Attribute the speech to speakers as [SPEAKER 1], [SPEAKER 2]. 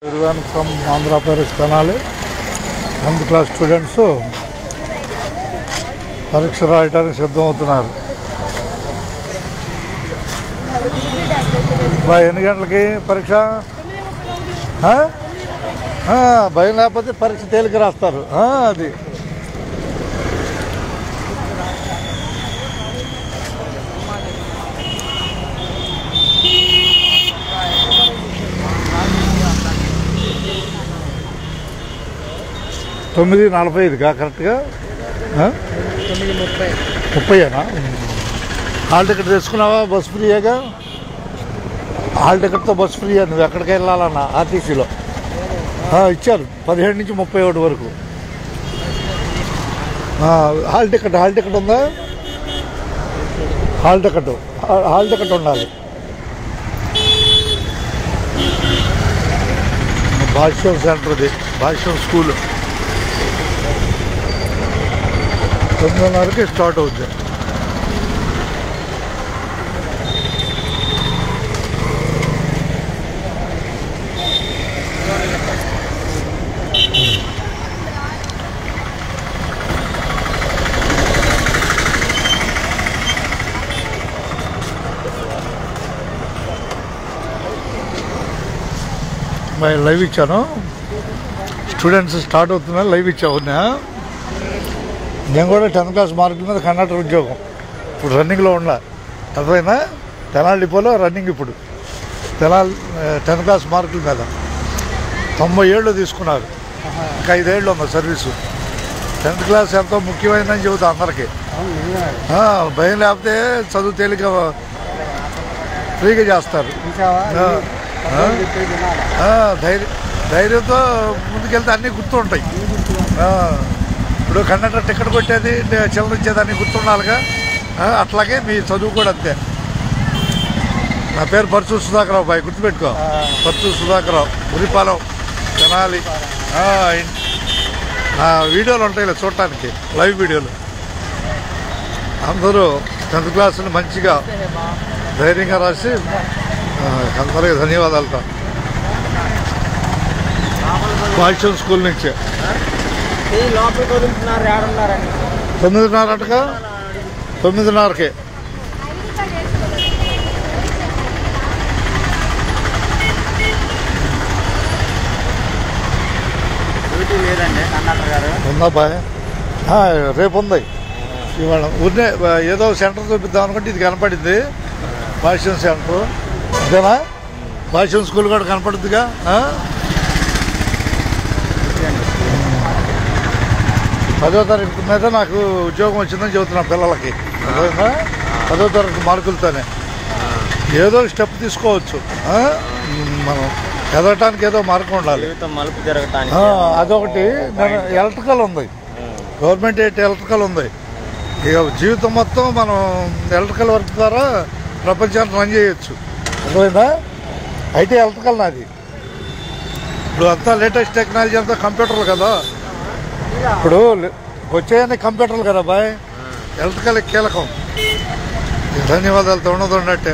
[SPEAKER 1] Everyone from Andhra Pradesh Kanali, 10th class students పరీక్ష రాయడానికి సిద్ధమవుతున్నారు. ఎన్ని గంటలకి పరీక్ష? భయం లేకపోతే పరీక్ష తేలిక రాస్తారు. అది తొమ్మిది 45గా కరెక్ట్గా 9:30 హాల్ టికెట్ తెచ్చుకున్నావా? బస్ ఫ్రీగా? హాల్ టికెట్తో బస్ ఫ్రీ. నువ్వు ఎక్కడికి వెళ్ళాలన్నా ఆర్టీసీలో ఇచ్చారు 17 నుంచి 31 వరకు. హాల్ టికెట్ ఉందా? హాల్ టికెట్ ఉండాలి. భాష్యం సెంటర్ది, భాష్యం స్కూల్ 9:30కి స్టార్ట్ అవుద్ది. లైవ్ ఇచ్చాను. స్టూడెంట్స్ స్టార్ట్ అవుతున్నారు. లైవ్ ఇచ్చావు. నేను కూడా 10th క్లాస్ మార్కుల మీద కండక్టర్ ఉద్యోగం ఇప్పుడు రన్నింగ్లో ఉన్నా. అర్థమైనా? తెనాలి డిపోలో రన్నింగ్ ఇప్పుడు. తెనాలి 10th క్లాస్ మార్కుల మీద 97 తీసుకున్నారు. ఇంకా 5 ఏళ్ళు ఉంది సర్వీసు. 10th క్లాస్ ఎంతో ముఖ్యమైనదని చెబుతా అందరికీ. భయం లేకపోతే చదువు తేలిక ఫ్రీగా చేస్తారు. ధైర్యంతో ముందుకెళ్తే అన్నీ గుర్తుంటాయి. ఇప్పుడు కండక్టర్ టికెట్ కొట్టేది, చిల్లర ఇచ్చేది అన్నీ గుర్తుండాలిగా. అట్లాగే మీ చదువు కూడా అంతే. నా పేరు పరచూరు సుధాకరరావు బాయ్, గుర్తుపెట్టుకో. పరచూరు సుధాకరరావు, ఉరిపాలెం, తెనాలి. నా వీడియోలు ఉంటాయి చూడటానికి, లైవ్ వీడియోలు. అందరూ 10th క్లాసులు మంచిగా ధైర్యంగా రాసి అందరికీ ధన్యవాదాలతో. భాష్యం స్కూల్ నుంచే 9:30 9:30కి. ఉందా బాయ్? రేపు ఉంది. ఇవాళ ఊరినే ఏదో సెంటర్ చూపిద్దాం అనుకుంటే ఇది కనపడింది. భాష్యం సెంటర్ అంతేనా? భాష్యం స్కూల్ కూడా కనపడుద్దిగా. 10వ తరగతి మీద నాకు ఉద్యోగం వచ్చిందని చెబుతున్నాను పిల్లలకి. అర్థమైందా? 10వ తరగతి మార్కులతోనే ఏదో స్టెప్ తీసుకోవచ్చు. మనం ఎదగటానికి ఏదో మార్గం ఉండాలి. అదొకటి. ఎలక్ట్రికల్ ఉంది, గవర్నమెంట్ ఎలక్ట్రికల్ ఉంది. ఇక జీవితం మొత్తం మనం ఎలక్ట్రికల్ వర్క్ ద్వారా ప్రపంచాన్ని రన్ చేయొచ్చు. అర్థమైందా? అయితే ఎలక్ట్రికల్ నాది. ఇప్పుడు అంతా లేటెస్ట్ టెక్నాలజీ అంతా కంప్యూటర్లు కదా. ఇప్పుడు వచ్చేయన్నీ కంప్యూటర్లు కదా బాయ్. ఎలక్ట్రికల్ కీలకం. ధన్యవాదాలతో ఉన్నట్టే.